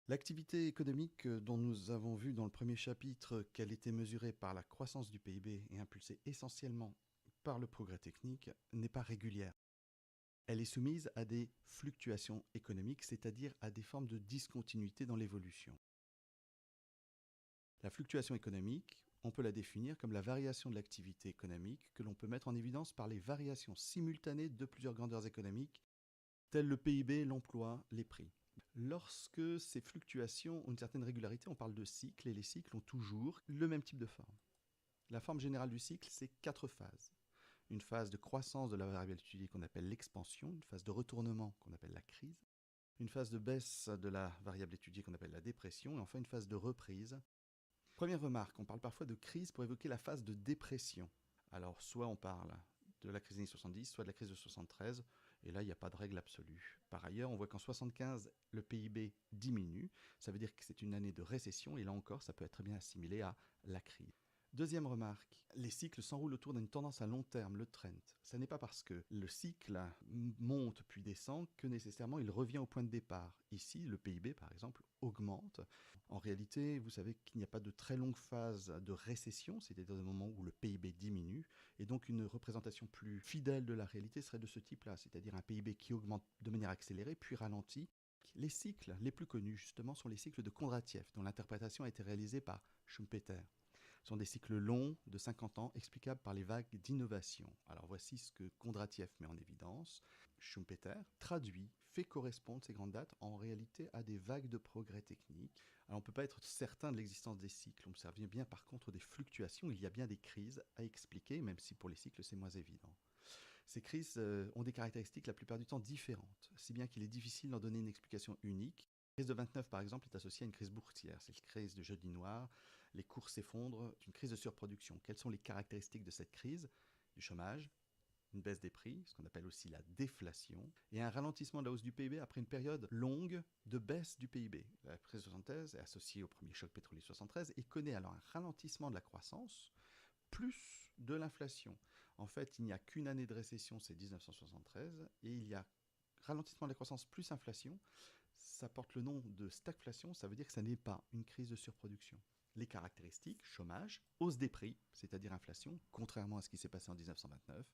L'activité économique dont nous avons vu dans le premier chapitre qu'elle était mesurée par la croissance du PIB et impulsée essentiellement par le progrès technique n'est pas régulière. Elle est soumise à des fluctuations économiques, c'est-à-dire à des formes de discontinuité dans l'évolution. La fluctuation économique, on peut la définir comme la variation de l'activité économique que l'on peut mettre en évidence par les variations simultanées de plusieurs grandeurs économiques, telles le PIB, l'emploi, les prix. Lorsque ces fluctuations ont une certaine régularité, on parle de cycles, et les cycles ont toujours le même type de forme. La forme générale du cycle, c'est 4 phases. Une phase de croissance de la variable étudiée qu'on appelle l'expansion, une phase de retournement qu'on appelle la crise, une phase de baisse de la variable étudiée qu'on appelle la dépression, et enfin une phase de reprise. Première remarque, on parle parfois de crise pour évoquer la phase de dépression. Alors soit on parle de la crise des années 70, soit de la crise de 73, et là il n'y a pas de règle absolue. Par ailleurs, on voit qu'en 75, le PIB diminue, ça veut dire que c'est une année de récession, et là encore, ça peut être très bien assimilé à la crise. Deuxième remarque, les cycles s'enroulent autour d'une tendance à long terme, le trend. Ce n'est pas parce que le cycle monte puis descend que nécessairement il revient au point de départ. Ici, le PIB, par exemple, augmente. En réalité, vous savez qu'il n'y a pas de très longue phase de récession, c'est-à-dire des moments où le PIB diminue, et donc une représentation plus fidèle de la réalité serait de ce type-là, c'est-à-dire un PIB qui augmente de manière accélérée, puis ralentit. Les cycles les plus connus, justement, sont les cycles de Kondratiev, dont l'interprétation a été réalisée par Schumpeter. Ce sont des cycles longs de 50 ans explicables par les vagues d'innovation. Alors voici ce que Kondratiev met en évidence. Schumpeter traduit, fait correspondre ces grandes dates en réalité à des vagues de progrès techniques. Alors on ne peut pas être certain de l'existence des cycles, on observe bien par contre des fluctuations, il y a bien des crises à expliquer, même si pour les cycles c'est moins évident. Ces crises ont des caractéristiques la plupart du temps différentes, si bien qu'il est difficile d'en donner une explication unique. La crise de 29, par exemple, est associée à une crise boursière. C'est une crise de jeudi noir, les cours s'effondrent, c'est une crise de surproduction. Quelles sont les caractéristiques de cette crise? Du chômage, une baisse des prix, ce qu'on appelle aussi la déflation, et un ralentissement de la hausse du PIB après une période longue de baisse du PIB. La crise 73 est associée au premier choc pétrolier 73 et connaît alors un ralentissement de la croissance plus de l'inflation. En fait, il n'y a qu'une année de récession, c'est 1973, et il y a ralentissement de la croissance plus inflation. Ça porte le nom de stagflation, ça veut dire que ça n'est pas une crise de surproduction. Les caractéristiques, chômage, hausse des prix, c'est-à-dire inflation, contrairement à ce qui s'est passé en 1929,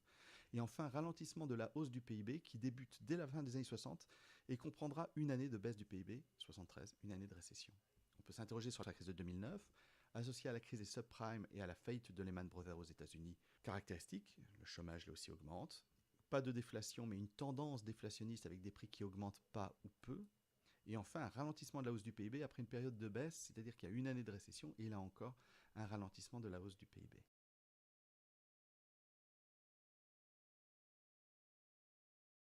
et enfin ralentissement de la hausse du PIB qui débute dès la fin des années 60 et comprendra une année de baisse du PIB, 73, une année de récession. On peut s'interroger sur la crise de 2009, associée à la crise des subprimes et à la faillite de Lehman Brothers aux États-Unis. Caractéristique, le chômage là aussi augmente. Pas de déflation, mais une tendance déflationniste avec des prix qui augmentent pas ou peu. Et enfin, un ralentissement de la hausse du PIB après une période de baisse, c'est-à-dire qu'il y a une année de récession et là encore un ralentissement de la hausse du PIB.